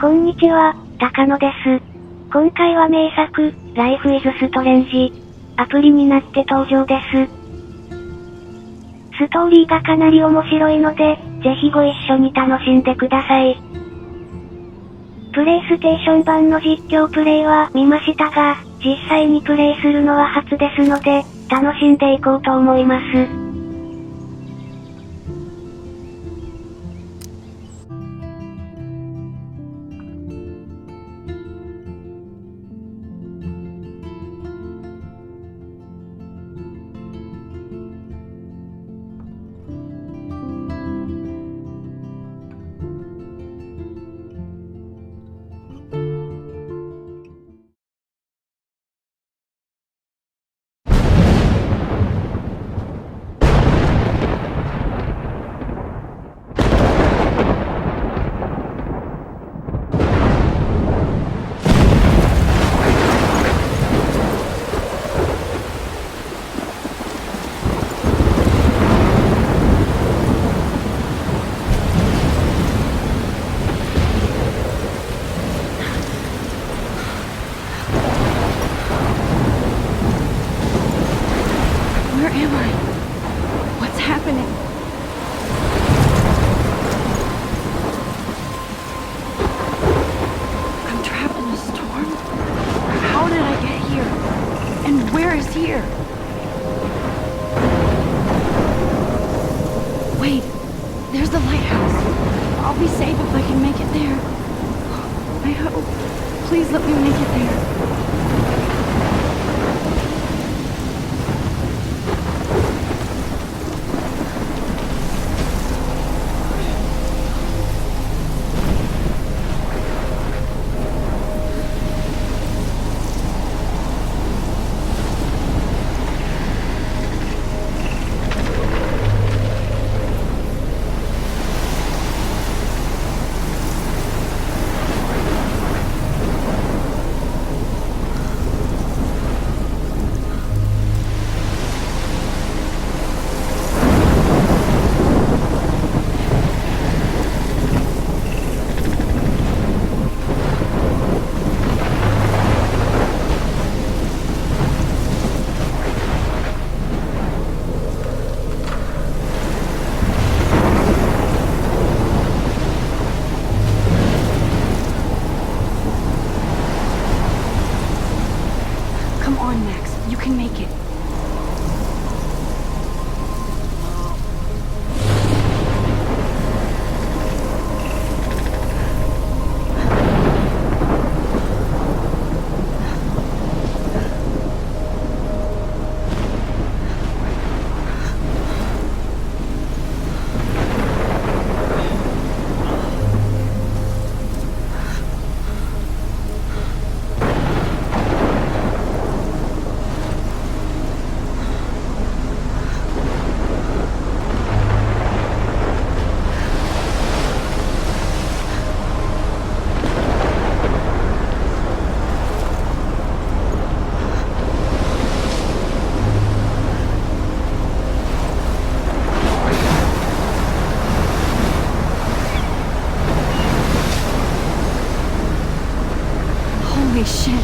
こんにちは、高野です。今回は名作、Life Is Strang、アプリになって登場です。ストーリーがかなり面白いので、ぜひご一緒に楽しんでください。プレイステーション版の実況プレイは見ましたが、実際にプレイするのは初ですので、楽しんでいこうと思います。Wait, there's the lighthouse. I'll be safe if I can make it there. I hope. Please let me make it there. Come on, Max. You can make it. Holy shit.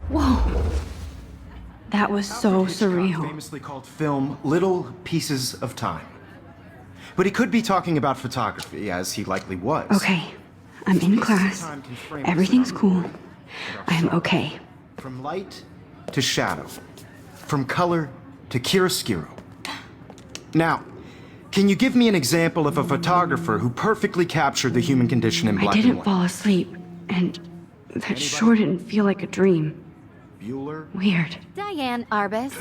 Whoa. That was so surreal. Famously called film Little Pieces of Time. But he could be talking about photography, as he likely was. Okay, I'm in class. Everything's cool. I am okay. From light to shadow. From color to chiaroscuro. Now, can you give me an example of a photographer who perfectly captured the human condition in black and white? I didn't fall asleep, and that sure didn't feel like a dream. Bueller? Weird. Diane Arbus.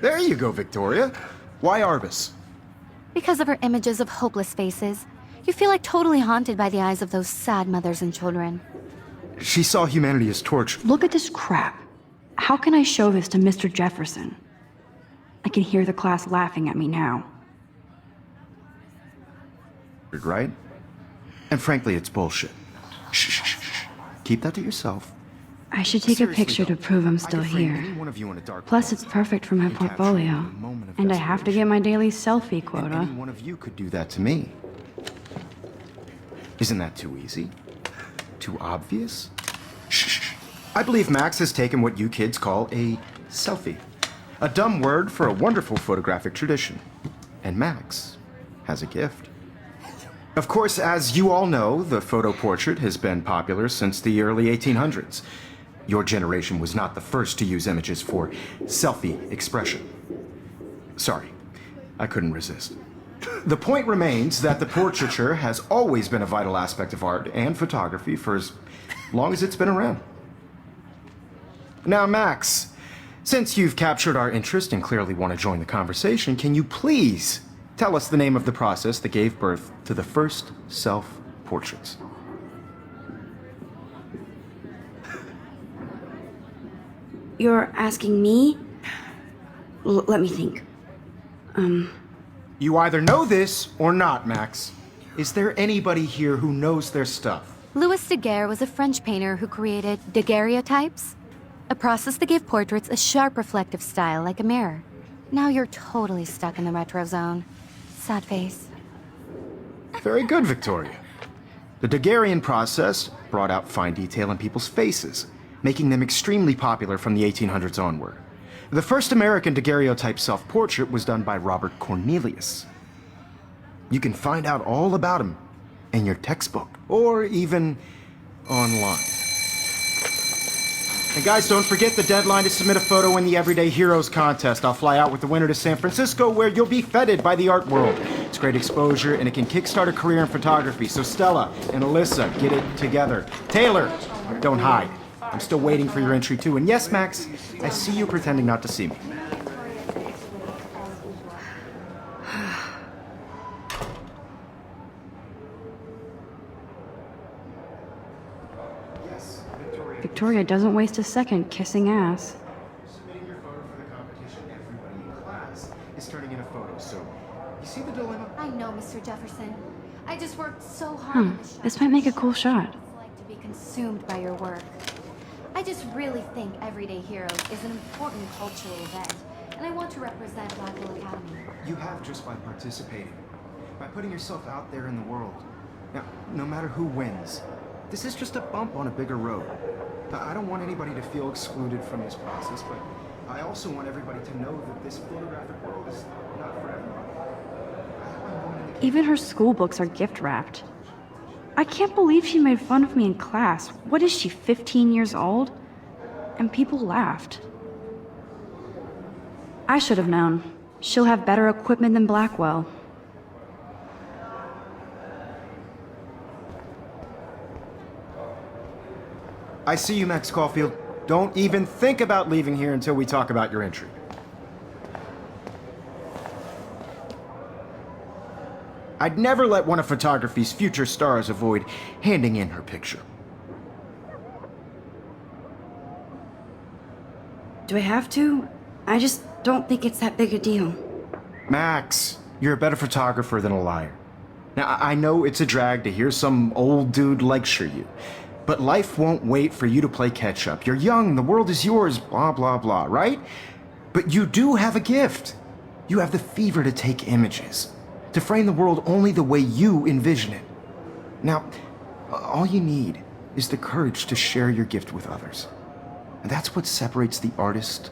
There you go, Victoria. Why Arbus? Because of her images of hopeless faces, you feel like totally haunted by the eyes of those sad mothers and children. She saw humanity as torture. Look at this crap. How can I show this to Mr. Jefferson? I can hear the class laughing at me now. Right? And frankly, it's bullshit. Shh, shh, shh, shh. Keep that to yourself. I should take a picture to prove I'm still here. Plus, it's perfect for my portfolio. And I have to get my daily selfie quota. Any one of you could do that to me. Isn't that too easy? Too obvious? Shh. I believe Max has taken what you kids call a selfie. A dumb word for a wonderful photographic tradition. And Max has a gift. Of course, as you all know, the photo portrait has been popular since the early 1800s. Your generation was not the first to use images for selfie expression. Sorry, I couldn't resist. The point remains that the portraiture has always been a vital aspect of art and photography for as long as it's been around. Now, Max, since you've captured our interest and clearly want to join the conversation, can you please tell us the name of the process that gave birth to the first self-portraits? You're asking me? Let me think. You either know this or not, Max. Is there anybody here who knows their stuff? Louis Daguerre was a French painter who created daguerreotypes, a process that gave portraits a sharp reflective style like a mirror. Now you're totally stuck in the retro zone. Sad face. Very good, Victoria. The Daguerrean process brought out fine detail in people's faces, making them extremely popular from the 1800s onward. The first American daguerreotype self-portrait was done by Robert Cornelius. You can find out all about him in your textbook, or even online. And guys, don't forget the deadline to submit a photo in the Everyday Heroes contest. I'll fly out with the winner to San Francisco, where you'll be feted by the art world. It's great exposure, and it can kickstart a career in photography. So Stella and Alyssa, get it together. Taylor, don't hide. I'm still waiting for your entry too. And yes, Max, I see you pretending not to see me. Victoria doesn't waste a second kissing ass. Submitting your photo for the competition, everybody in class is turning in a photo. So, you see the dilemma? I know, Mr. Jefferson. I just worked so hard on this shot. This might make a cool shot. It's like to be consumed by your work. I just really think Everyday Heroes is an important cultural event, and I want to represent Blackwell Academy. You have just by participating, by putting yourself out there in the world. Now, no matter who wins, this is just a bump on a bigger road. I don't want anybody to feel excluded from this process, but I also want everybody to know that this photographic world is not for everybody. Even her school books are gift wrapped. I can't believe she made fun of me in class. What is she, 15 years old? And people laughed. I should have known. She'll have better equipment than Blackwell. I see you, Max Caulfield. Don't even think about leaving here until we talk about your entry. I'd never let one of photography's future stars avoid handing in her picture. Do I have to? I just don't think it's that big a deal. Max, you're a better photographer than a liar. Now, I know it's a drag to hear some old dude lecture you, but life won't wait for you to play catch-up. You're young, the world is yours, blah, blah, blah, right? But you do have a gift. You have the fever to take images, to frame the world only the way you envision it. Now, all you need is the courage to share your gift with others. And that's what separates the artist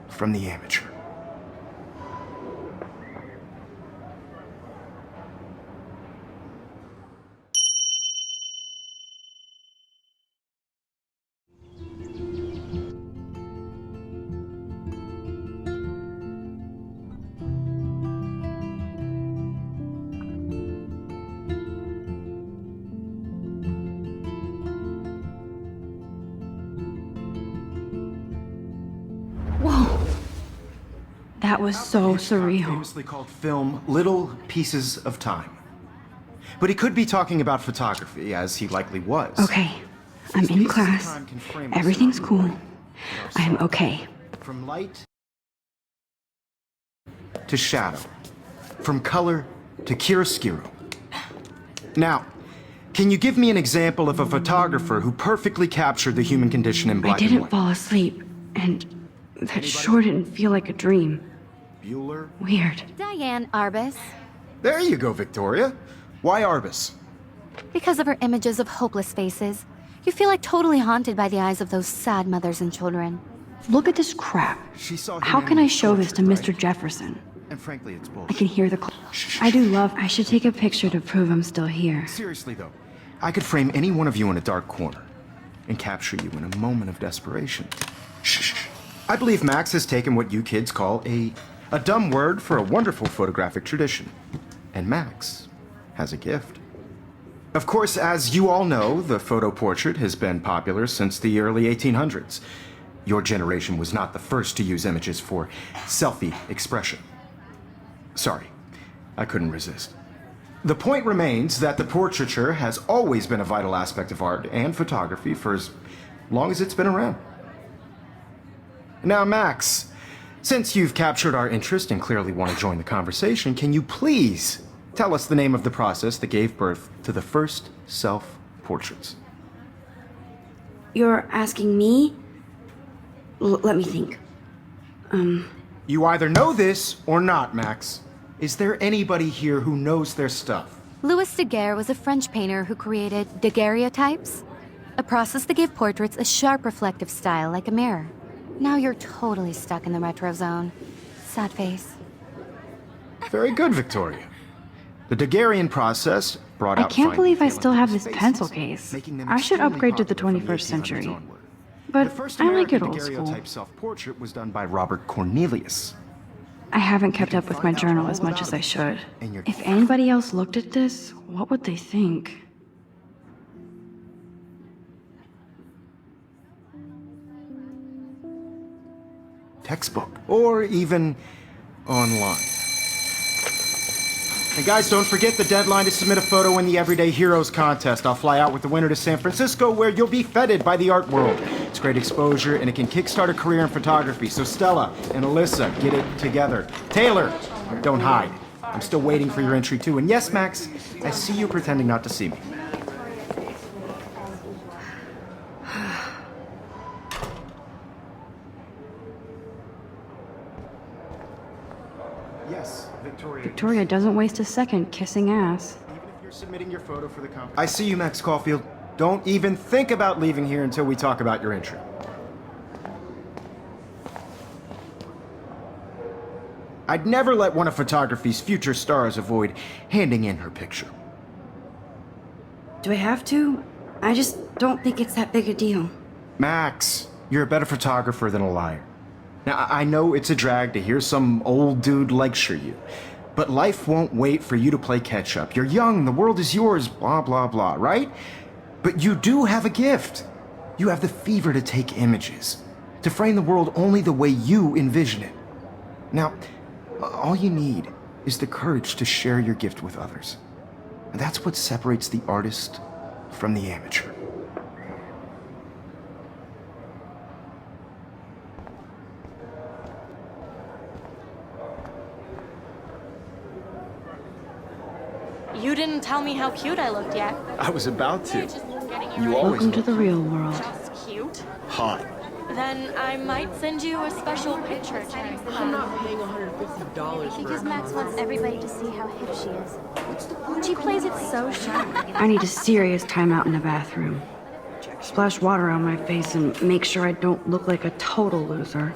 from the amateur. That was so surreal. Famously called film Little Pieces of Time. But he could be talking about photography, as he likely was. Okay, I'm in class. Everything's cool. I'm okay. From light to shadow. From color to chiaroscuro. Now, can you give me an example of a photographer who perfectly captured the human condition in black I and didn't white? fall asleep, and that sure didn't feel like a dream. Bueller? Weird. Diane Arbus. There you go, Victoria. Why Arbus? Because of her images of hopeless faces, you feel like totally haunted by the eyes of those sad mothers and children. Look at this crap. She saw How can I show this to humanity, Mr. Jefferson? And frankly, it's I bullshit. can hear the I do love. I should take a picture to prove I'm still here. Seriously, though, I could frame any one of you in a dark corner and capture you in a moment of desperation. Shh. I believe Max has taken what you kids call a dumb word for a wonderful photographic tradition. And Max has a gift. Of course, as you all know, the photo portrait has been popular since the early 1800s. Your generation was not the first to use images for selfie expression. Sorry, I couldn't resist. The point remains that the portraiture has always been a vital aspect of art and photography for as long as it's been around. Now, Max, since you've captured our interest and clearly want to join the conversation, can you please tell us the name of the process that gave birth to the first self-portraits? You're asking me? Let me think. You either know this or not, Max. Is there anybody here who knows their stuff? Louis Daguerre was a French painter who created daguerreotypes, a process that gave portraits a sharp reflective style like a mirror. Now you're totally stuck in the retro zone. Sad face. Very good, Victoria. The Daguerrean process brought I out can't fine believe I detail still in have people's this faces, pencil case. making them I should extremely upgrade to the popular from 21st 1800s century. onward. But The first I like American it old school. daguerreotype self-portrait was done by Robert Cornelius. I haven't kept up with my journal as much as I should. And you're- If anybody else looked at this, what would they think? Textbook, or even online. And guys, don't forget the deadline to submit a photo in the Everyday Heroes contest. I'll fly out with the winner to San Francisco, where you'll be feted by the art world. It's great exposure, and it can kickstart a career in photography. So Stella and Alyssa, get it together. Taylor, don't hide. I'm still waiting for your entry too. And yes, Max, I see you pretending not to see me. Yes, Victoria. Victoria doesn't waste a second kissing ass. Even if you're submitting your photo for the competition. I see you, Max Caulfield. Don't even think about leaving here until we talk about your entry. I'd never let one of photography's future stars avoid handing in her picture. Do I have to? I just don't think it's that big a deal. Max, you're a better photographer than a liar. Now, I know it's a drag to hear some old dude lecture you, but life won't wait for you to play catch up. You're young, the world is yours, blah, blah, blah, right? But you do have a gift. You have the fever to take images, to frame the world only the way you envision it. Now, all you need is the courage to share your gift with others. And that's what separates the artist from the amateur. You didn't tell me how cute I looked yet. I was about to. You You always Welcome to look the real world. just cute. hot. Then I might send you a special picture to I'm not paying $150 for Because Max wants everybody to see how hip she is. She plays it so sharp. I need a serious timeout in the bathroom. Splash water on my face and make sure I don't look like a total loser.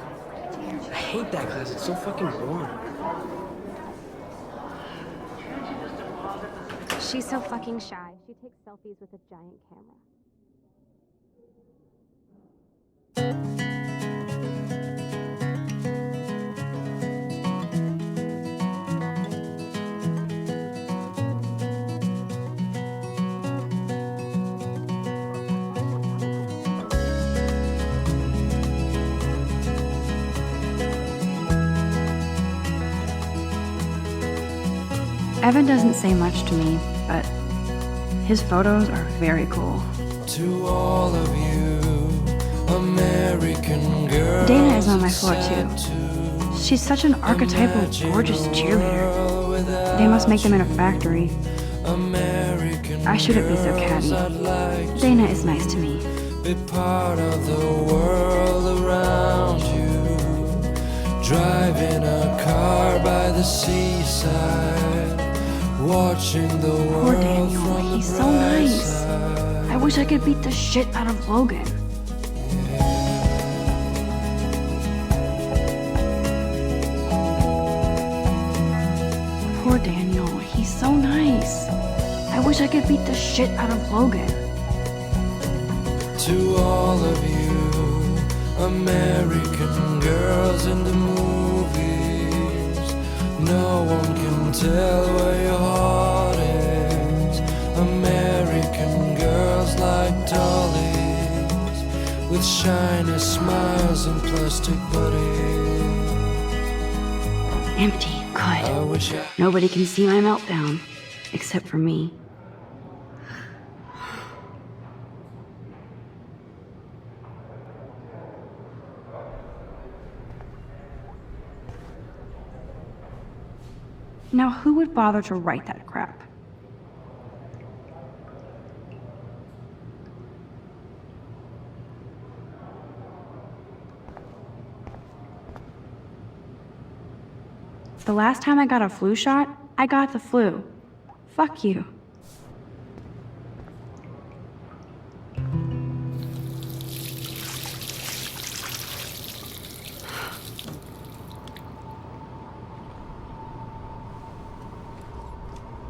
I hate that class. It's so fucking boring. She's so fucking shy. She takes selfies with a giant camera. Evan doesn't say much to me, but his photos are very cool. To all of you, American girls. Dana is on my floor too. She's such an archetypal, gorgeous cheerleader. They must make them in a factory. I shouldn't be so catty. Dana is nice to me. Be part of the world around you. Driving a car by the seaside. Watching the Poor world Daniel, from he's the so bright nice. side. I wish I could beat the shit out of Logan. Poor Daniel, he's so nice. I wish I could beat the shit out of Logan. To all of you, American girls in the movies. No one can tell where your heart is. American girls like dollies, with shiny smiles and plastic bodies. Empty, I good. wish Nobody can see my meltdown, except for me. Now, who would bother to write that crap? The last time I got a flu shot, I got the flu. Fuck you.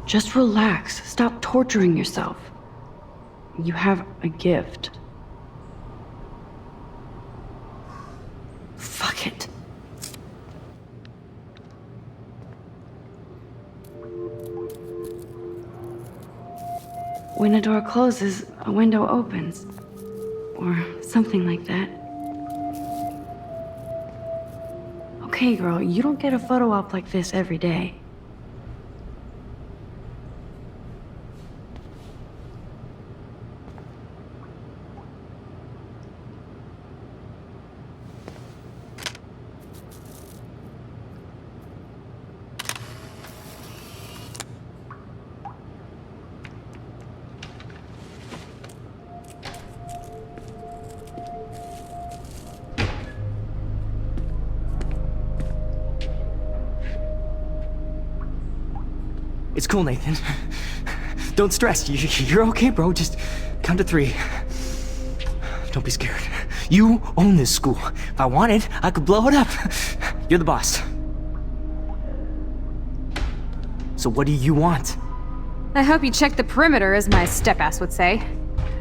Just relax. Stop torturing yourself. You have a gift. Fuck it. When a door closes, a window opens. Or something like that. Okay, girl, you don't get a photo op like this every day. It's cool, Nathan. Don't stress. You're okay, bro. Just count to 3. Don't be scared. You own this school. If I wanted, I could blow it up. You're the boss. So what do you want? I hope you checked the perimeter, as my step-ass would say.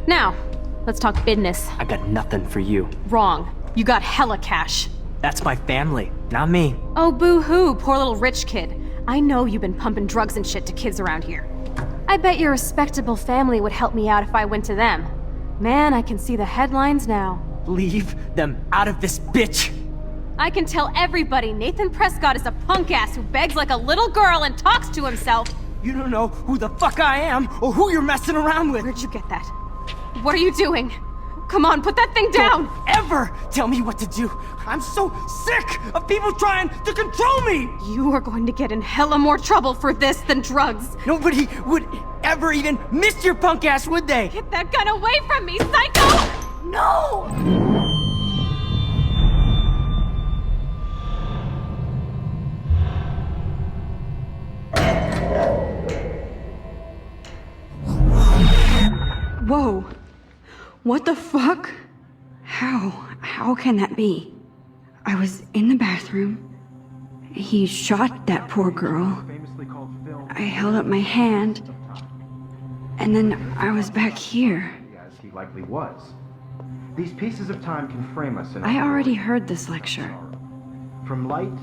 Now, let's talk business. I got nothing for you. Wrong. You got hella cash. That's my family, not me. Oh, boo-hoo, poor little rich kid. I know you've been pumping drugs and shit to kids around here. I bet your respectable family would help me out if I went to them. Man, I can see the headlines now. Leave them out of this bitch! I can tell everybody Nathan Prescott is a punk ass who begs like a little girl and talks to himself. You don't know who the fuck I am or who you're messing around with. Where'd you get that? What are you doing? Come on, put that thing down! Don't ever tell me what to do. I'm so sick of people trying to control me. You are going to get in hella more trouble for this than drugs. Nobody would ever even miss your punk ass, would they? Get that gun away from me, psycho! No! Whoa. What the fuck? How can that be? I was in the bathroom. He shot that poor girl. I held up my hand. And then I was back here. As he likely was. These pieces of time can frame us in I already heard this lecture. From light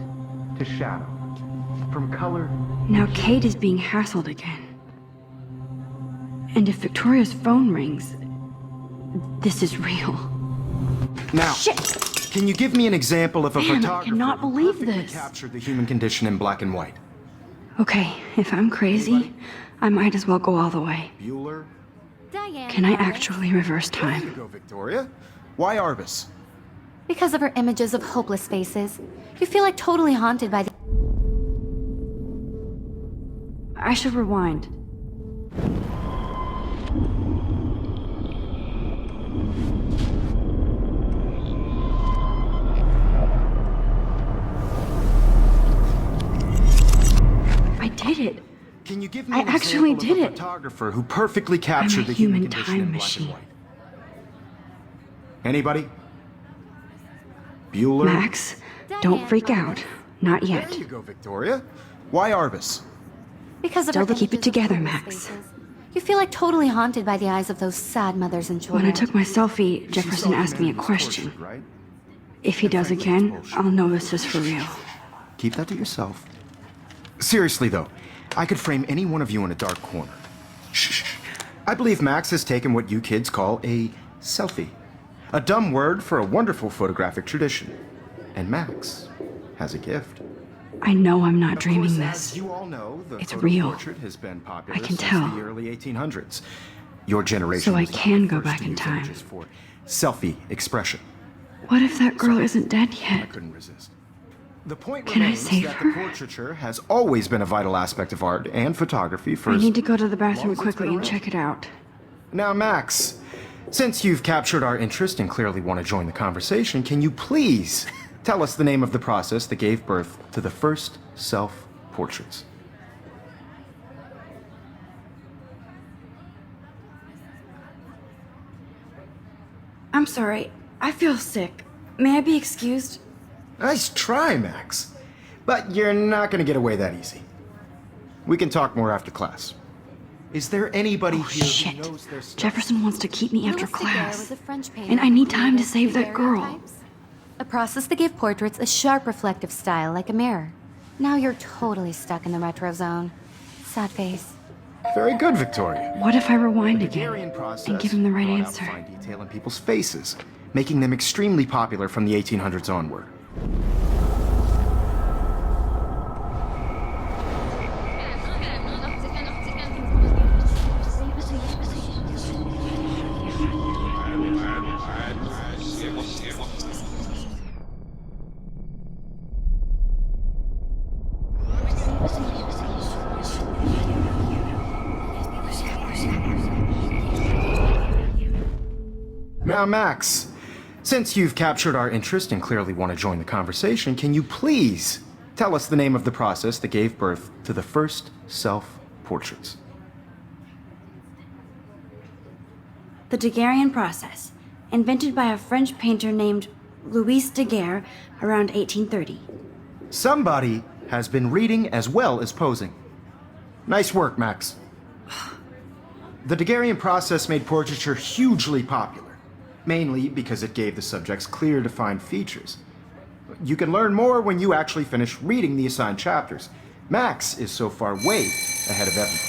to shadow. From color. Now Kate is being hassled again. And if Victoria's phone rings, this is real. Now, Shit! can you give me an example of a Man, I photographer cannot who believe perfectly this. captured the human condition in black and white? Okay, if I'm crazy, I might as well go all the way. Bueller? Diane. Can I actually reverse There you time? go, Victoria. Why Arbus? Because of her images of hopeless faces, you feel like totally haunted by the. I should rewind. I did it. Can you give me I an actually example did of a it. photographer who perfectly captured the human human condition time in black machine. and white? Anybody? Bueller? Max, don't freak out. Not There yet. you go, Victoria. Why Arbus? Because of Still her keep it images of together, hopeless Max. faces, you feel like totally haunted by the eyes of those sad mothers and When children. I took my selfie, She Jefferson saw asked me a humanity's question. tortured, right? If he does frankly, again, it's bullshit. I'll know this is for real. Keep that to yourself. Seriously, though, I could frame any one of you in a dark corner. Shh. I believe Max has taken what you kids call a selfie. A dumb word for a wonderful photographic tradition. And Max has a gift. I know I'm not Of dreaming course, this. as you all know, the It's photo real. portrait has been popular I can since tell. the early 1800s. Your generation So I was not can the go first back to in use time. images for selfie expression. What if that girl isn't dead I yet? couldn't resist. The point Can I remains save that her? the portraiture has always been a vital aspect of art and photography for I as need to go to the long bathroom as it's quickly been and around. check it out. Now, Max, since you've captured our interest and clearly want to join the conversation, can you please tell us the name of the process that gave birth to the first self-portraits? I'm sorry. I feel sick. May I be excused? Nice try, Max. But you're not going to get away that easy. We can talk more after class. Is there anybody Oh, here shit. who knows their stuff? Jefferson wants to keep me after Louis Daguerre class. was a French painter And I who need time to created save that girl. daguerreotypes, a process that gave portraits a sharp reflective style like a mirror. Now you're totally stuck in the retro zone. Sad face. Very good, Victoria. What if I rewind Daguerrean again process and give him the right brought out answer? fine detail in people's faces, making them extremely popular from the 1800s onward. Now, Max, since you've captured our interest and clearly want to join the conversation, can you please tell us the name of the process that gave birth to the first self-portraits? The Daguerrean process, invented by a French painter named Louis Daguerre around 1830. Somebody has been reading as well as posing. Nice work, Max. The Daguerrean process made portraiture hugely popular, mainly because it gave the subjects clear, defined features. You can learn more when you actually finish reading the assigned chapters. Max is so far way ahead of everyone.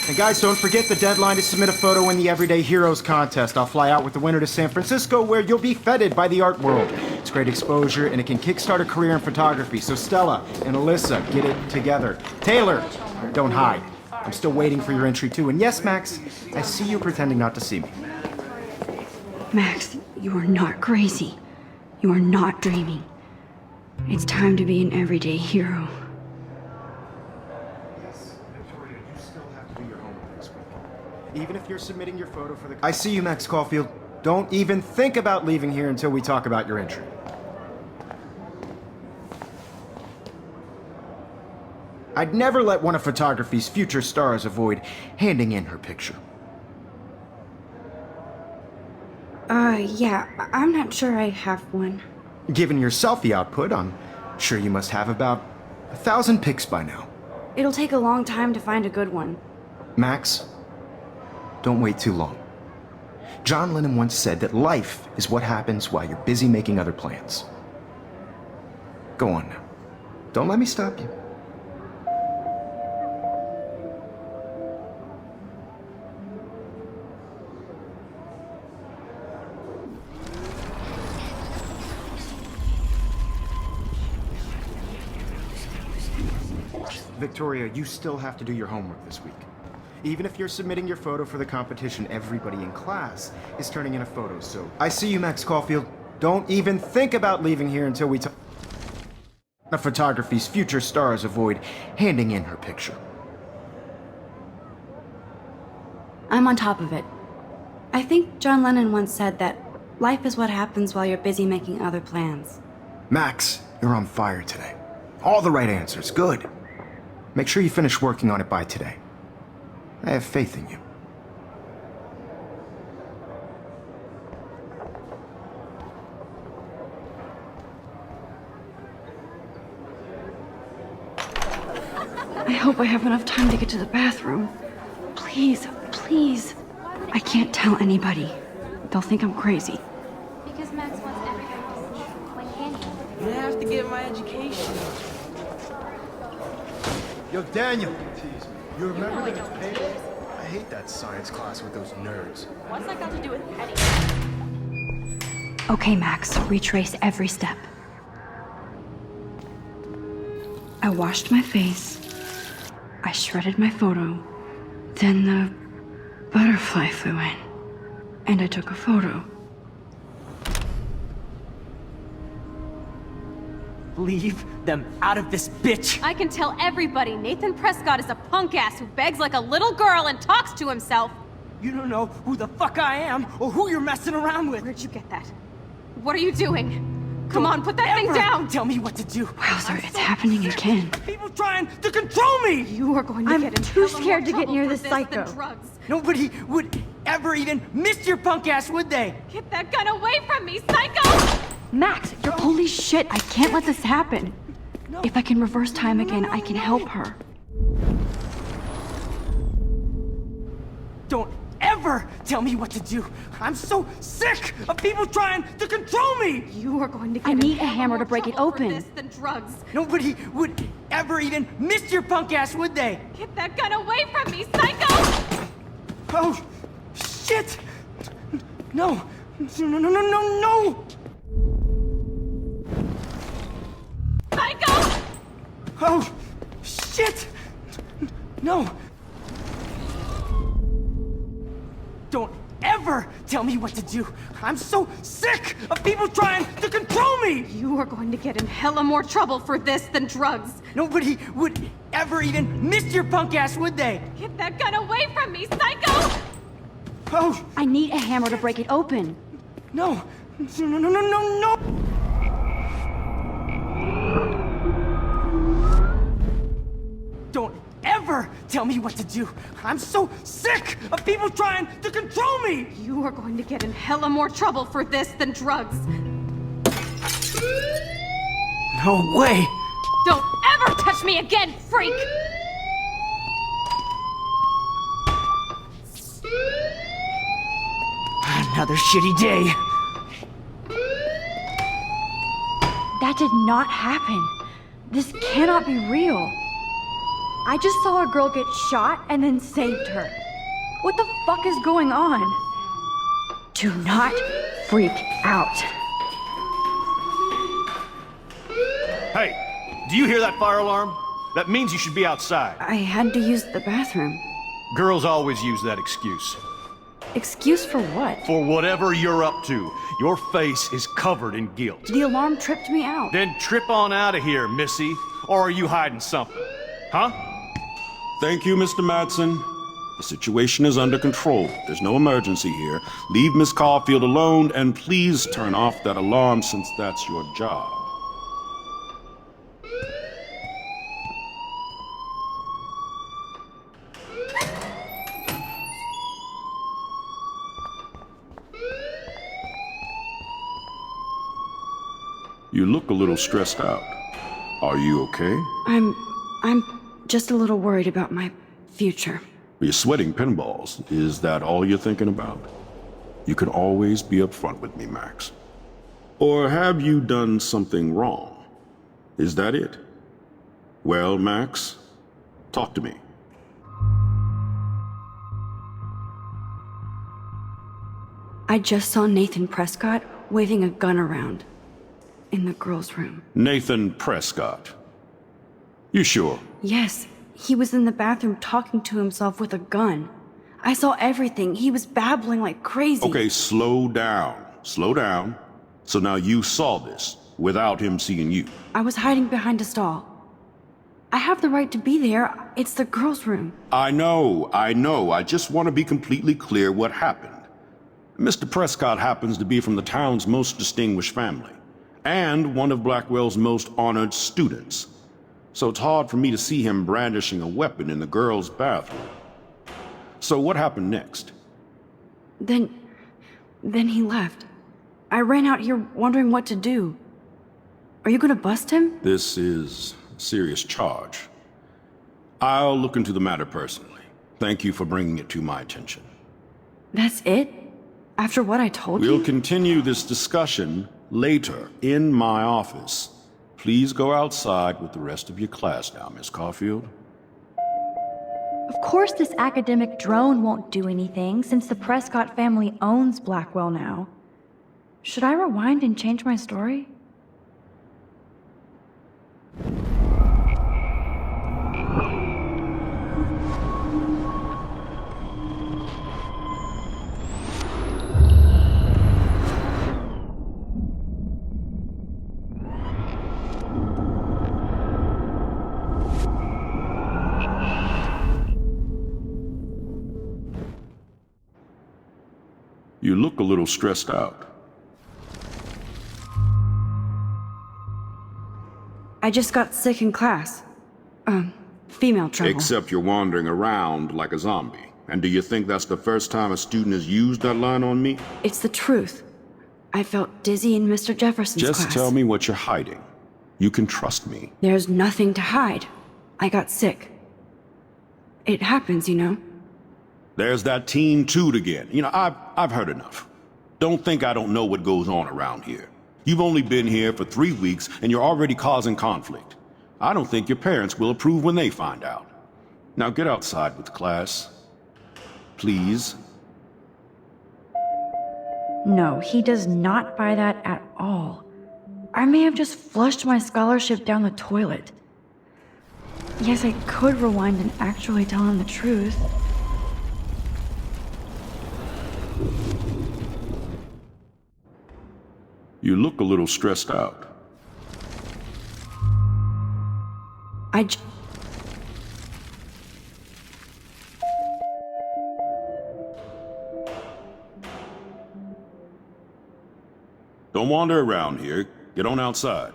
And guys, don't forget the deadline to submit a photo in the Everyday Heroes contest. I'll fly out with the winner to San Francisco, where you'll be feted by the art world. It's great exposure, and it can kickstart a career in photography. So Stella and Alyssa, get it together. Taylor, don't hide. I'm still waiting for your entry too. And yes, Max, I see you pretending not to see me. Max, you are not crazy. You are not dreaming. It's time to be an everyday hero. Victoria, you still have to do your homework this week. Even if you're submitting your photo for the... I see you, Max Caulfield. Don't even think about leaving here until we talk about your entry. I'd never let one of photography's future stars avoid handing in her picture. Yeah, I'm not sure I have one. Given your selfie output, I'm sure you must have about 1,000 pics by now. It'll take a long time to find a good one. Max, don't wait too long. John Lennon once said that life is what happens while you're busy making other plans. Go on now. Don't let me stop you. Victoria, you still have to do your homework this week. Even if you're submitting your photo for the competition, everybody in class is turning in a photo, so... I see you, Max Caulfield. Don't even think about leaving here until we talk... Photography's future stars avoid handing in her picture. I'm on top of it. I think John Lennon once said that life is what happens while you're busy making other plans. Max, you're on fire today. All the right answers, good. Make sure you finish working on it by today. I have faith in you. I hope I have enough time to get to the bathroom. Please, please. I can't tell anybody. They'll think I'm crazy. Because Max wants everyone to see. Like Annie. I have to get my education. Yo, Daniel! You remember the paper? I hate that science class with those nerds. What's that got to do with Eddie? Okay, Max, retrace every step. I washed my face. I shredded my photo. Then the butterfly flew in. And I took a photo. Leave them out of this bitch! I can tell everybody Nathan Prescott is a punk ass who begs like a little girl and talks to himself. You don't know who the fuck I am or who you're messing around with. Where'd you get that? What are you doing? Come on, put that thing down! Tell me what to do. Wowzer, it's happening again. People trying to control me! You are going to I'm get in too hella scared more to get trouble near for this than psycho. drugs. Nobody would ever even miss your punk ass, would they? Get that gun away from me, psycho! Max, holy shit, I can't let this happen. If I can reverse time again, I can help her. Don't ever tell me what to do. I'm so sick of people trying to control me! You are going to get I in need a hella hammer more to break it trouble for open. this than drugs. Nobody would ever even miss your punk ass, would they? Get that gun away from me, psycho! Oh, shit! No, no! Psycho! Oh, shit! No! Don't ever tell me what to do! I'm so sick of people trying to control me! You are going to get in hella more trouble for this than drugs. Nobody would ever even miss your punk ass, would they? Get that gun away from me, psycho! Oh, I need a hammer to break it open. no! Don't ever tell me what to do! I'm so sick of people trying to control me! You are going to get in hella more trouble for this than drugs. No way! Don't ever touch me again, freak! Another shitty day. That did not happen. This cannot be real. I just saw a girl get shot and then saved her. What the fuck is going on? Do not freak out. Hey, do you hear that fire alarm? That means you should be outside. I had to use the bathroom. Girls always use that excuse. Excuse for what? For whatever you're up to, your face is covered in guilt. The alarm tripped me out. Then trip on out of here, missy. Or are you hiding something? Huh? Thank you, Mr. Madsen. The situation is under control. There's no emergency here. Leave Miss Caulfield alone, and please turn off that alarm since that's your job. You look a little stressed out. Are you okay? I'm just a little worried about my future. You're sweating pinballs. Is that all you're thinking about? You can always be upfront with me, Max. Or have you done something wrong? Is that it? Well, Max, talk to me. I just saw Nathan Prescott waving a gun around in the girls' room. Nathan Prescott. You sure? Yes, he was in the bathroom talking to himself with a gun. I saw everything. He was babbling like crazy. Okay, slow down. Slow down. So now you saw this without him seeing you. I was hiding behind a stall. I have the right to be there. It's the girls' room. I know. I just want to be completely clear what happened. Mr. Prescott happens to be from the town's most distinguished family, and one of Blackwell's most honored students. So it's hard for me to see him brandishing a weapon in the girls' bathroom. So what happened next? Then he left. I ran out here wondering what to do. Are you gonna bust him? This is a serious charge. I'll look into the matter personally. Thank you for bringing it to my attention. That's it? After what I told you? We'll continue this discussion later in my office. Please go outside with the rest of your class now, Miss Caulfield. Of course this academic drone won't do anything, since the Prescott family owns Blackwell now. Should I rewind and change my story? You look a little stressed out. I just got sick in class. Female trouble. Except you're wandering around like a zombie. And do you think that's the first time a student has used that line on me? It's the truth. I felt dizzy in Mr. Jefferson's class. Just tell me what you're hiding. You can trust me. There's nothing to hide. I got sick. It happens, you know. There's that teen toot again. You know, I've heard enough. Don't think I don't know what goes on around here. You've only been here for 3 weeks and you're already causing conflict. I don't think your parents will approve when they find out. Now get outside with class. Please. No, he does not buy that at all. I may have just flushed my scholarship down the toilet. Yes, I could rewind and actually tell him the truth. You look a little stressed out. Don't wander around here. Get on outside.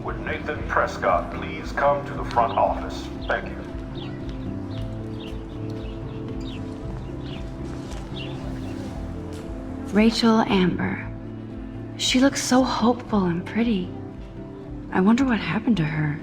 Would Nathan Prescott please come to the front office? Thank you. Rachel Amber. She looks so hopeful and pretty. I wonder what happened to her.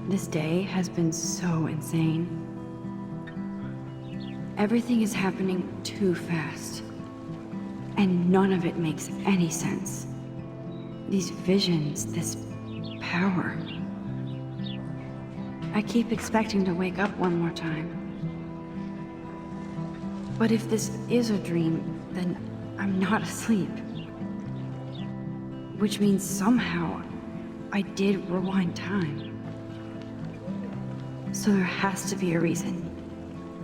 This day has been so insane. Everything is happening too fast. And none of it makes any sense. These visions, this power. I keep expecting to wake up one more time. But if this is a dream, then I'm not asleep. Which means somehow I did rewind time. So there has to be a reason,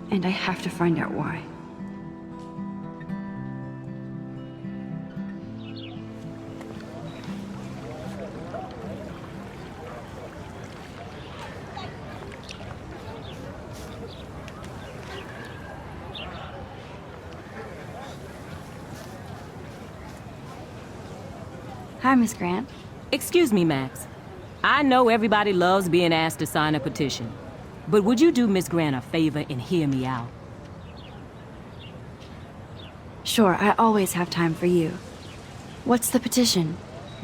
and I have to find out why. Hi, Miss Grant. Excuse me, Max. I know everybody loves being asked to sign a petition. But would you do Miss Grant a favor and hear me out? Sure, I always have time for you. What's the petition?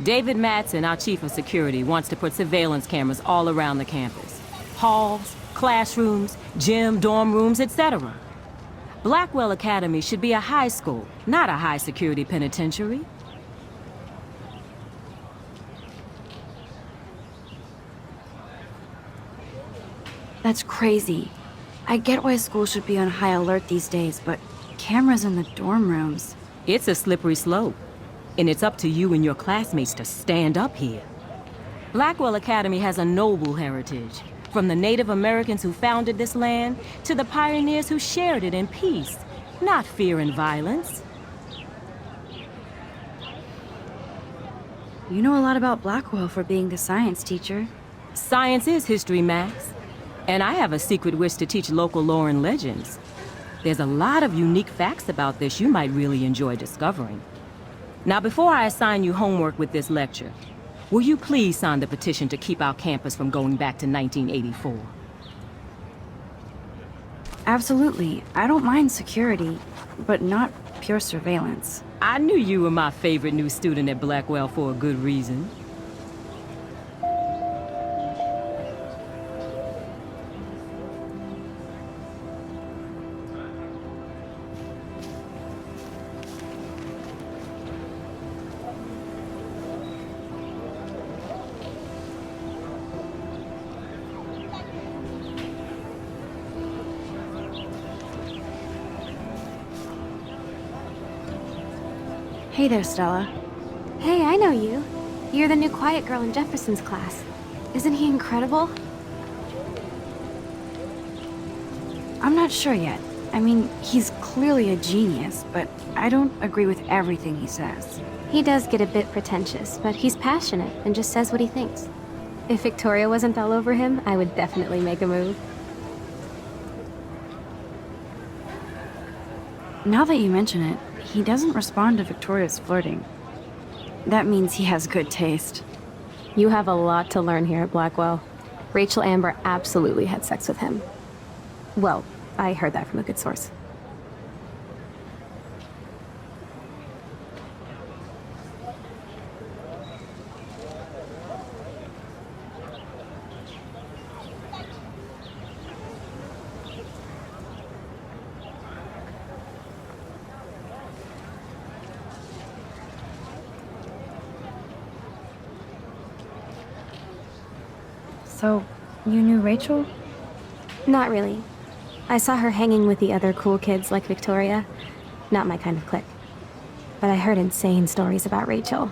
David Madsen, our chief of security, wants to put surveillance cameras all around the campus. Halls, classrooms, gym, dorm rooms, etc. Blackwell Academy should be a high school, not a high-security penitentiary. That's crazy. I get why schools should be on high alert these days, but cameras in the dorm rooms... It's a slippery slope, and it's up to you and your classmates to stand up here. Blackwell Academy has a noble heritage, from the Native Americans who founded this land to the pioneers who shared it in peace, not fear and violence. You know a lot about Blackwell for being the science teacher. Science is history, Max. And I have a secret wish to teach local lore and legends. There's a lot of unique facts about this you might really enjoy discovering. Now, before I assign you homework with this lecture, will you please sign the petition to keep our campus from going back to 1984? Absolutely. I don't mind security, but not pure surveillance. I knew you were my favorite new student at Blackwell for a good reason. Hey there, Stella. Hey, I know you. You're the new quiet girl in Jefferson's class. Isn't he incredible? I'm not sure yet. I mean, he's clearly a genius, but I don't agree with everything he says. He does get a bit pretentious, but he's passionate and just says what he thinks. If Victoria wasn't all over him, I would definitely make a move. Now that you mention it, he doesn't respond to Victoria's flirting. That means he has good taste. You have a lot to learn here at Blackwell. Rachel Amber absolutely had sex with him. Well, I heard that from a good source. So, you knew Rachel? Not really. I saw her hanging with the other cool kids like Victoria. Not my kind of clique. But I heard insane stories about Rachel.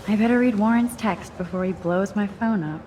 I better read Warren's text before he blows my phone up.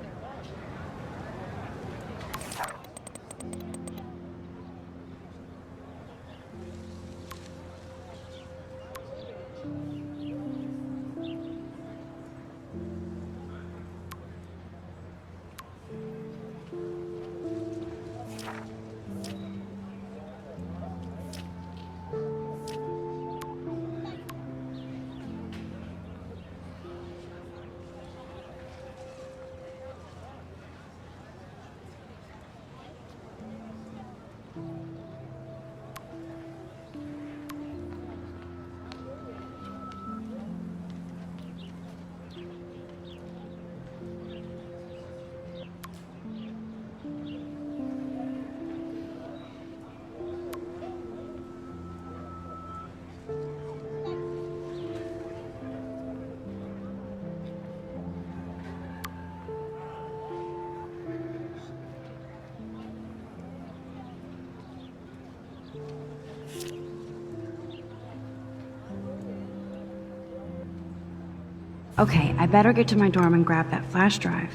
Okay, I better get to my dorm and grab that flash drive.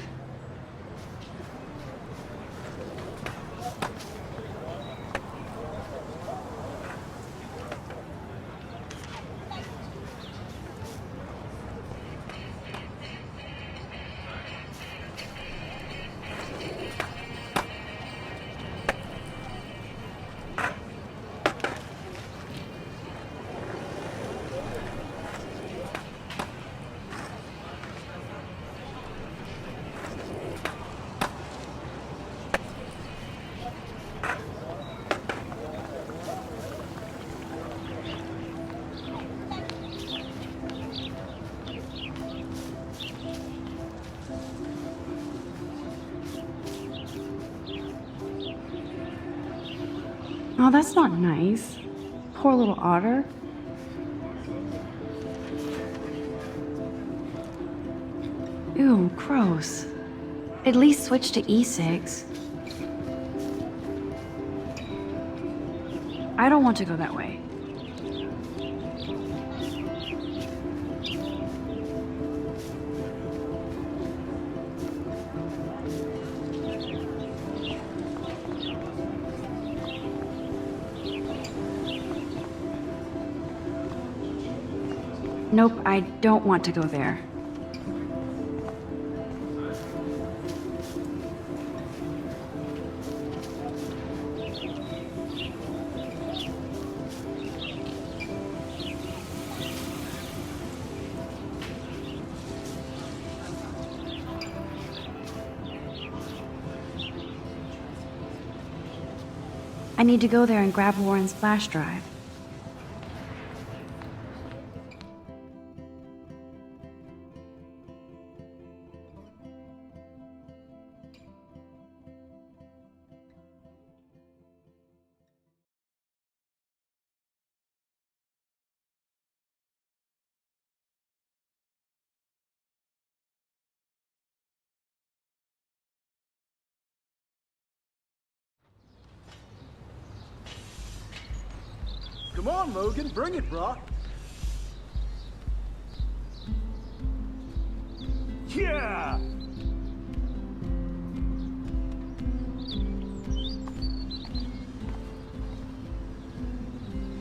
Oh, that's not nice. Poor little otter. Ew, gross. At least switch to e-cigs. I don't want to go that way. Nope, I don't want to go there. I need to go there and grab Warren's flash drive. Come on, Logan, bring it, brah. Yeah!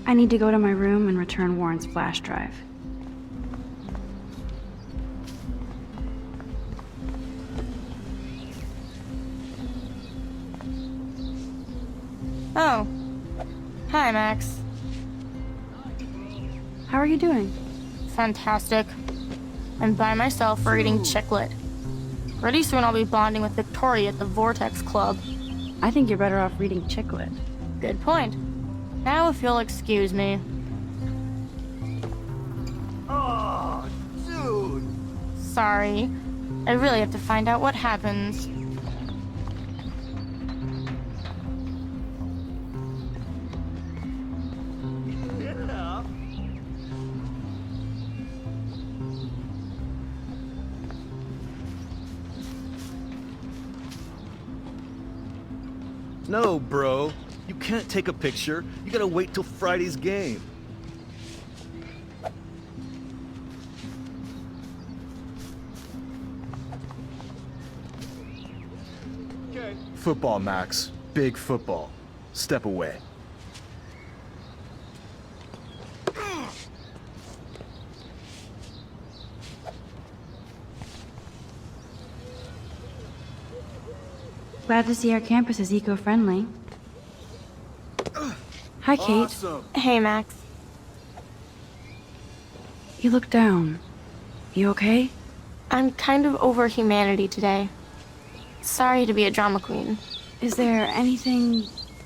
I need to go to my room and return Warren's flash drive. Oh. Hi, Max. How are you doing? Fantastic. I'm by myself reading Chicklet. Pretty soon I'll be bonding with Victoria at the Vortex Club. I think you're better off reading Chicklet. Good point. Now if you'll excuse me. Oh, dude! Sorry. I really have to find out what happens. Yeah. No, bro. You can't take a picture. You gotta wait till Friday's game. Okay. Football, Max. Big football. Step away. Glad to see our campus is eco-friendly. Hi, Kate. Awesome. Hey, Max. You look down. You okay? I'm kind of over humanity today. Sorry to be a drama queen. Is there anything...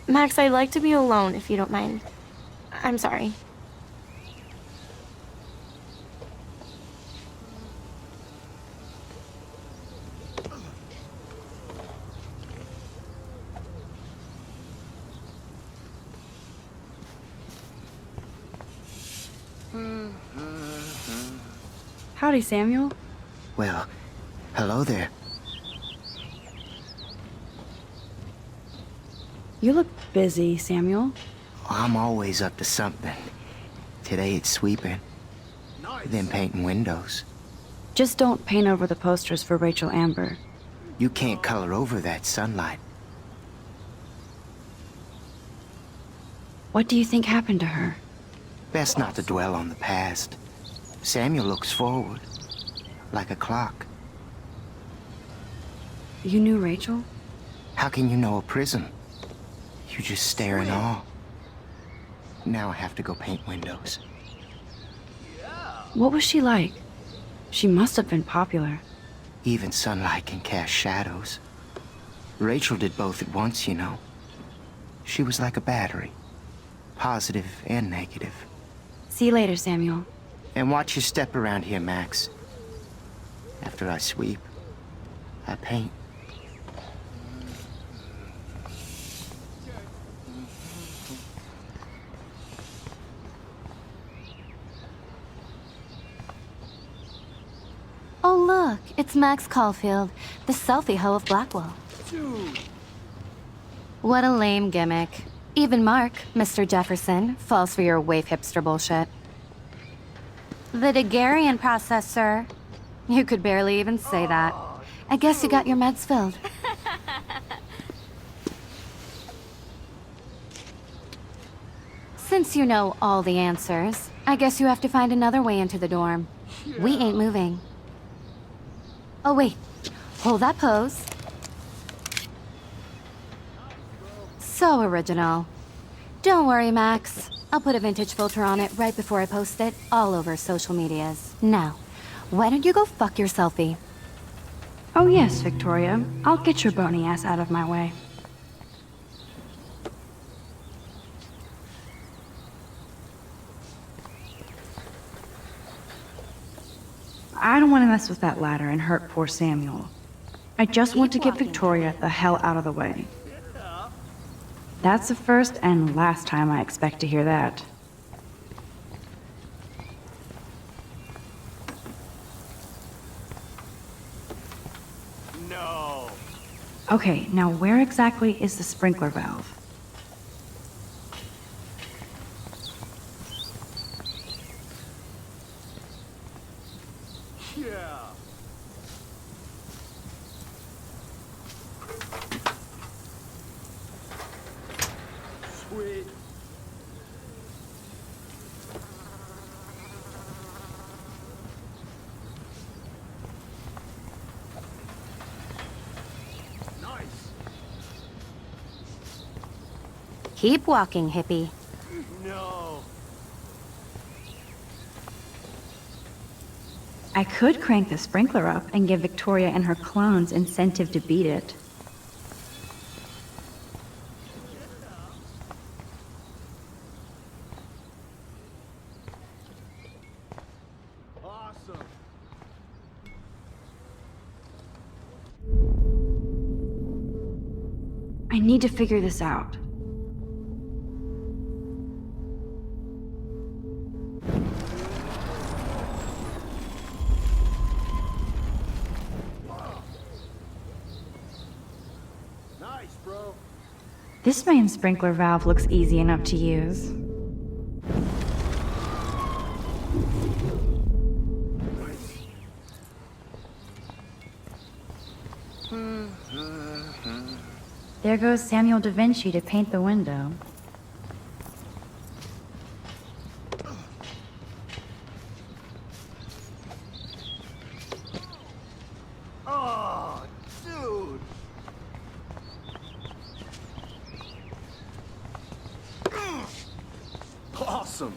Max, I'd like to be alone if you don't mind. I'm sorry. Howdy, Samuel. Well, hello there. You look busy, Samuel. I'm always up to something. Today it's sweeping, then painting windows. Just don't paint over the posters for Rachel Amber. You can't color over that sunlight. What do you think happened to her? Best not to dwell on the past. Samuel looks forward, like a clock. You knew Rachel? How can you know a prison? You just stare in awe. Now I have to go paint windows. What was she like? She must have been popular. Even sunlight can cast shadows. Rachel did both at once, you know. She was like a battery. Positive and negative. See you later, Samuel. And watch your step around here, Max. After I sweep, I paint. Oh look, it's Max Caulfield, the selfie hoe of Blackwell. Dude. What a lame gimmick. Even Mark, Mr. Jefferson, falls for your waif hipster bullshit. The Daguerrean process, sir. You could barely even say that. I guess you got your meds filled. Since you know all the answers, I guess you have to find another way into the dorm. We ain't moving. Oh wait, hold that pose. So original. Don't worry, Max. I'll put a vintage filter on it right before I post it all over social medias. Now, why don't you go fuck your selfie? Oh yes, Victoria. I'll get your bony ass out of my way. I don't want to mess with that ladder and hurt poor Samuel. I just want to get Victoria the hell out of the way. That's the first and last time I expect to hear that. No. Okay, now where exactly is the sprinkler valve? Yeah. Sweet. Nice. Keep walking, hippie. No. I could crank the sprinkler up and give Victoria and her clones incentive to beat it. Awesome. I need to figure this out. Nice, bro. This main sprinkler valve looks easy enough to use. There goes Samuel da Vinci to paint the window. Oh, dude. Awesome.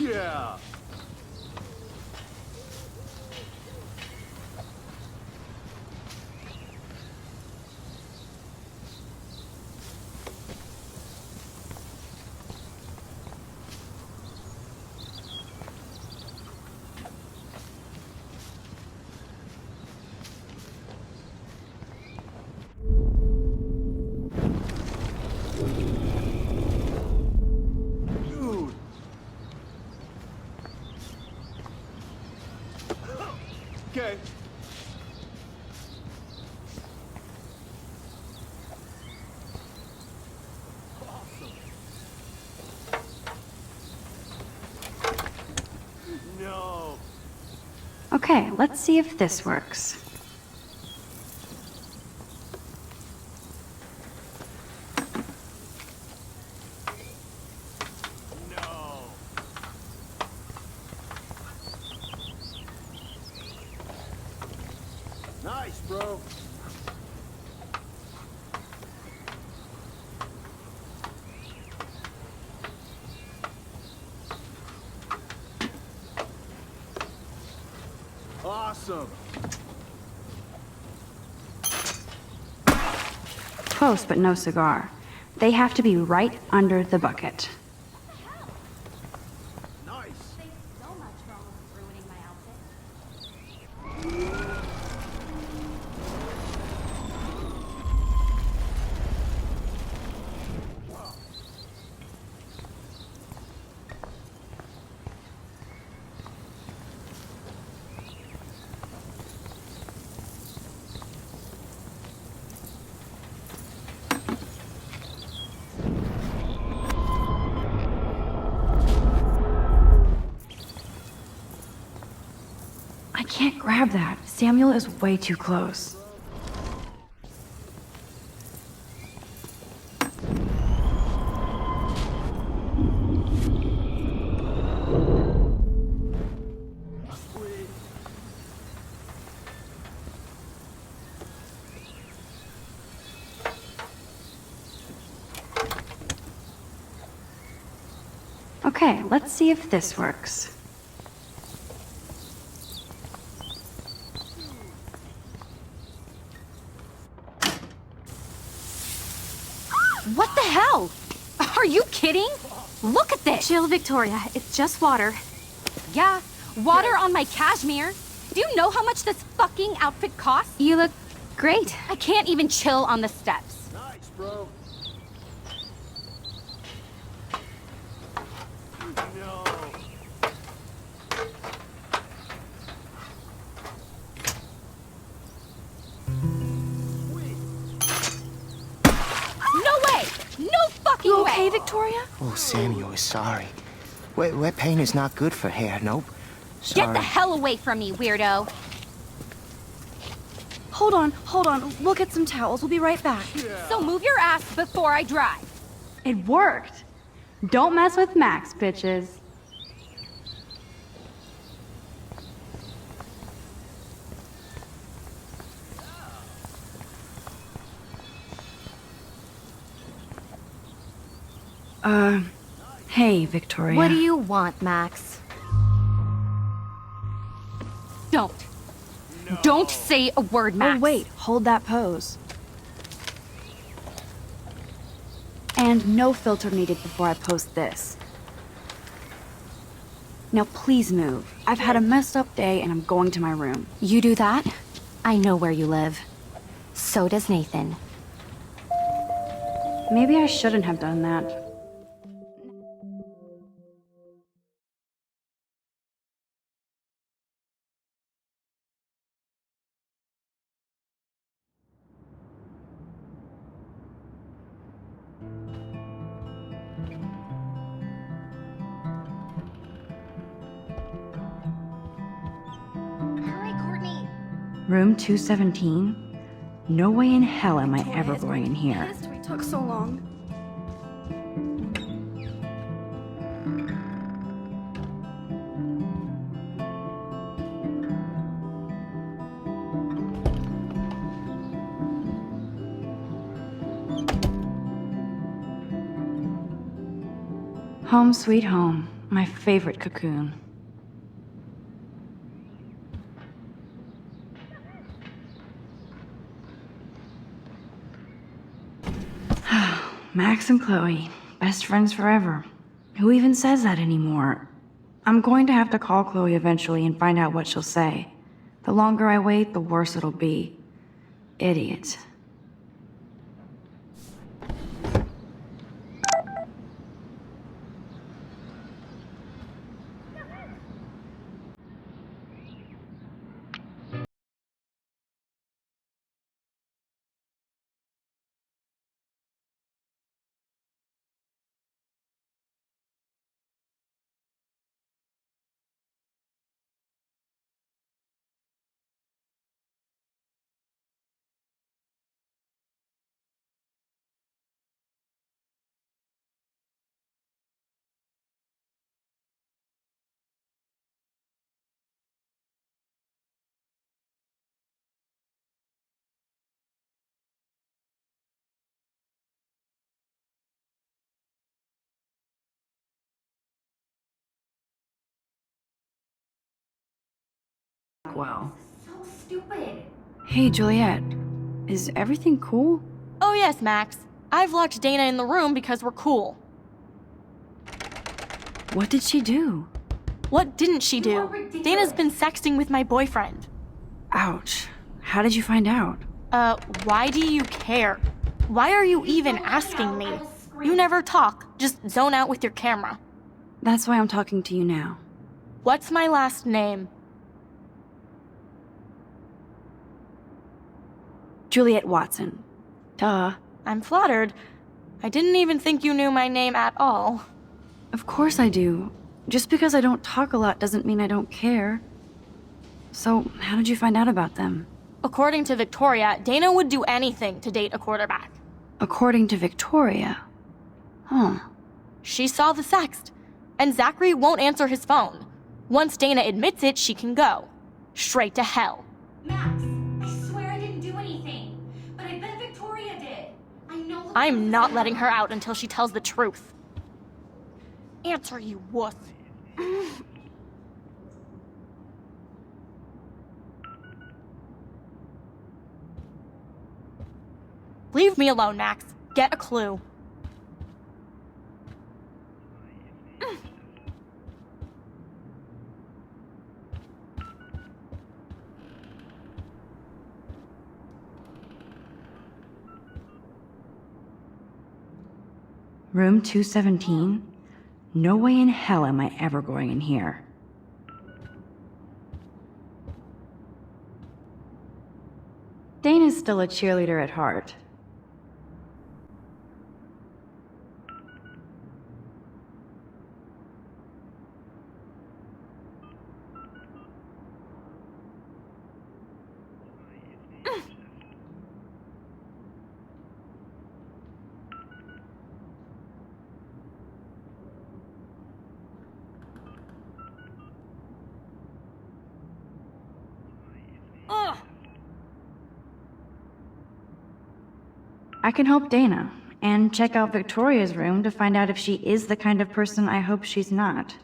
Yeah. Okay. No. Okay, let's see if this works. Nice, bro. Awesome. Close, but no cigar. They have to be right under the bucket. I can't grab that. Samuel is way too close. Okay, let's see if this works. What the hell? Are you kidding? Look at this! Chill, Victoria. It's just water. Yeah, water on my cashmere. Do you know how much this fucking outfit costs? You look great. I can't even chill on the steps. Nice, bro. No. You okay, Victoria? Oh, Samuel is sorry. Wet paint is not good for hair, nope. Sorry. Get the hell away from me, weirdo! Hold on. We'll get some towels. We'll be right back. Yeah. So move your ass before I drive. It worked. Don't mess with Max, bitches. Hey, Victoria. What do you want, Max? Don't. No. Don't say a word, Max. Oh, wait. Hold that pose. And no filter needed before I post this. Now please move. I've had a messed up day and I'm going to my room. You do that? I know where you live. So does Nathan. Maybe I shouldn't have done that. Room 217? No way in hell am I ever going in here. History took so long. Home sweet home. My favorite cocoon. Max and Chloe, best friends forever. Who even says that anymore? I'm going to have to call Chloe eventually and find out what she'll say. The longer I wait, the worse it'll be. Idiot. Well. So stupid. Hey, Juliet. Is everything cool? Oh yes, Max. I've locked Dana in the room because we're cool. What did she do? What didn't she do? Dana's been sexting with my boyfriend. Ouch. How did you find out? Why do you care? Why are you even asking me? You never talk, just zone out with your camera. That's why I'm talking to you now. What's my last name? Juliet Watson. Duh. I'm flattered. I didn't even think you knew my name at all. Of course I do. Just because I don't talk a lot doesn't mean I don't care. So, how did you find out about them? According to Victoria, Dana would do anything to date a quarterback. According to Victoria? Huh. She saw the sext, and Zachary won't answer his phone. Once Dana admits it, she can go. Straight to hell. Max, I swear I didn't do anything. But I bet Victoria did. I know. I'm not letting her out until she tells the truth. Answer, you wuss. Leave me alone, Max. Get a clue. Room 217? No way in hell am I ever going in here. Dana's still a cheerleader at heart. I can help Dana, and check out Victoria's room to find out if she is the kind of person I hope she's not.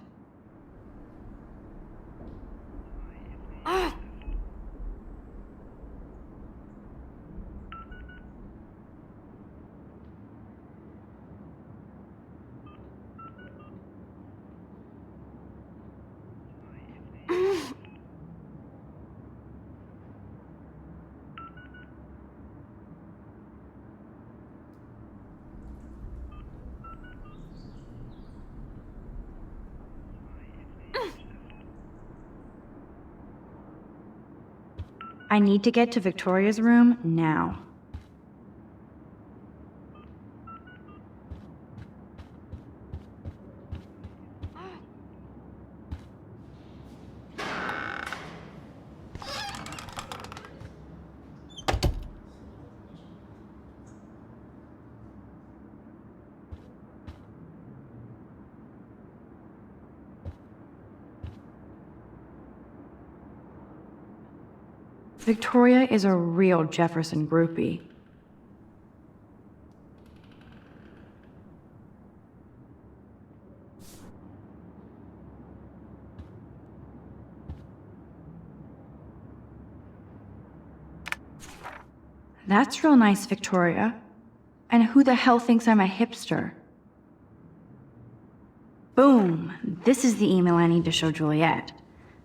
I need to get to Victoria's room now. Victoria is a real Jefferson groupie. That's real nice, Victoria. And who the hell thinks I'm a hipster? Boom! This is the email I need to show Juliet.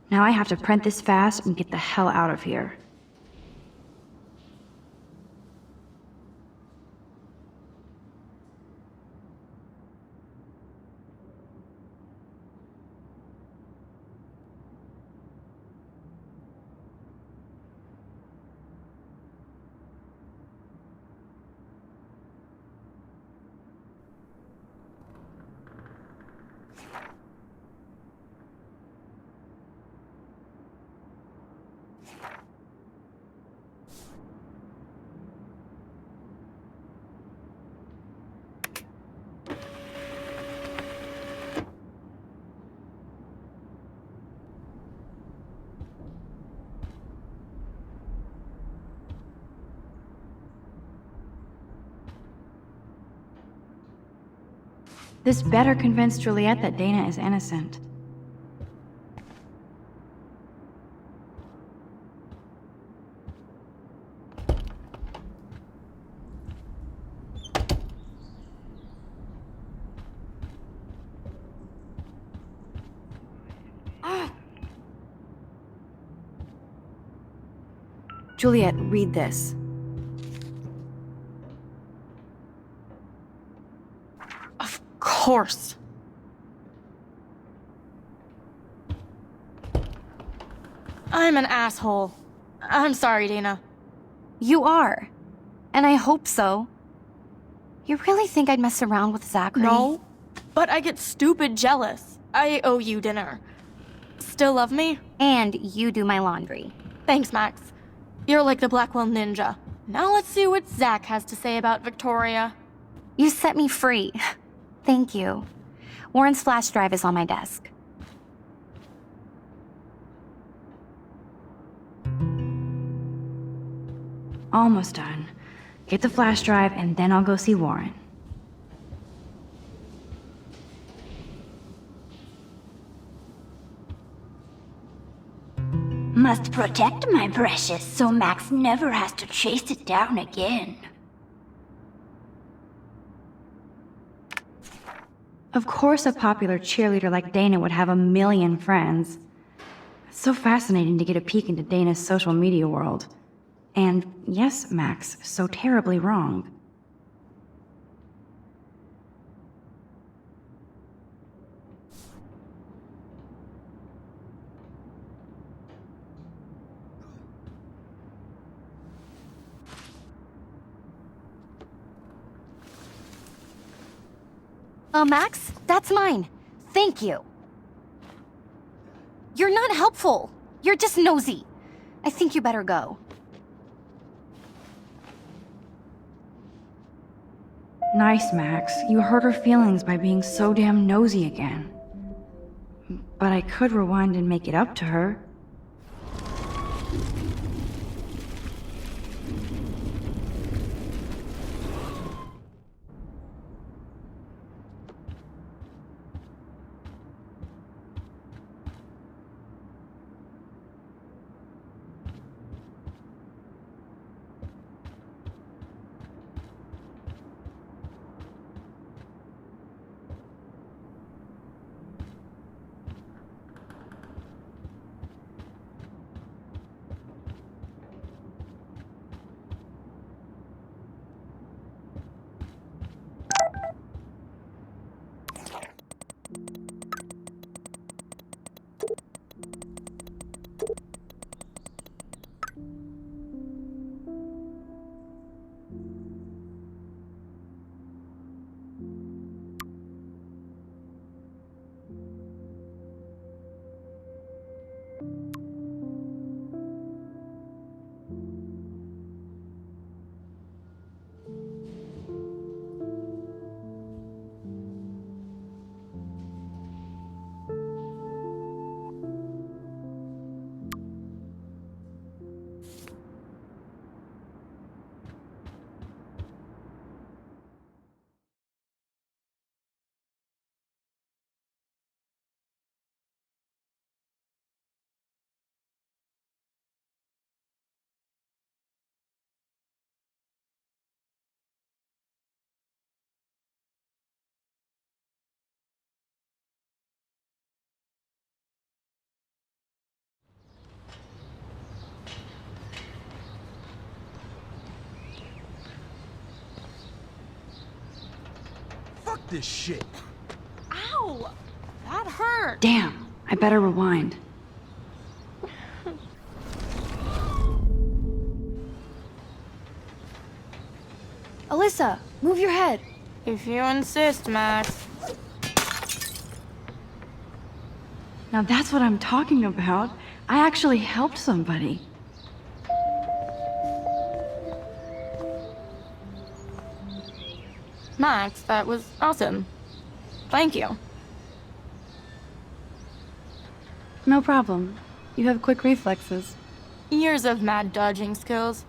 Now I have to print this fast and get the hell out of here. This better convince Juliet that Dana is innocent. Juliet, read this. Of course. I'm an asshole. I'm sorry, Dana. You are. And I hope so. You really think I'd mess around with Zachary? No, but I get stupid jealous. I owe you dinner. Still love me? And you do my laundry. Thanks, Max. You're like the Blackwell Ninja. Now let's see what Zach has to say about Victoria. You set me free. Thank you. Warren's flash drive is on my desk. Almost done. Get the flash drive and then I'll go see Warren. Must protect my precious so Max never has to chase it down again. Of course a popular cheerleader like Dana would have a million friends. It's so fascinating to get a peek into Dana's social media world. And yes, Max, so terribly wrong. Max, that's mine. Thank you. You're not helpful. You're just nosy. I think you better go. Nice, Max. You hurt her feelings by being so damn nosy again. But I could rewind and make it up to her. this shit. Ow! That hurt! Damn, I better rewind. Alyssa, move your head. If you insist, Max. Now that's what I'm talking about. I actually helped somebody. Max, that was awesome. Thank you. No problem. You have quick reflexes. Years of mad dodging skills.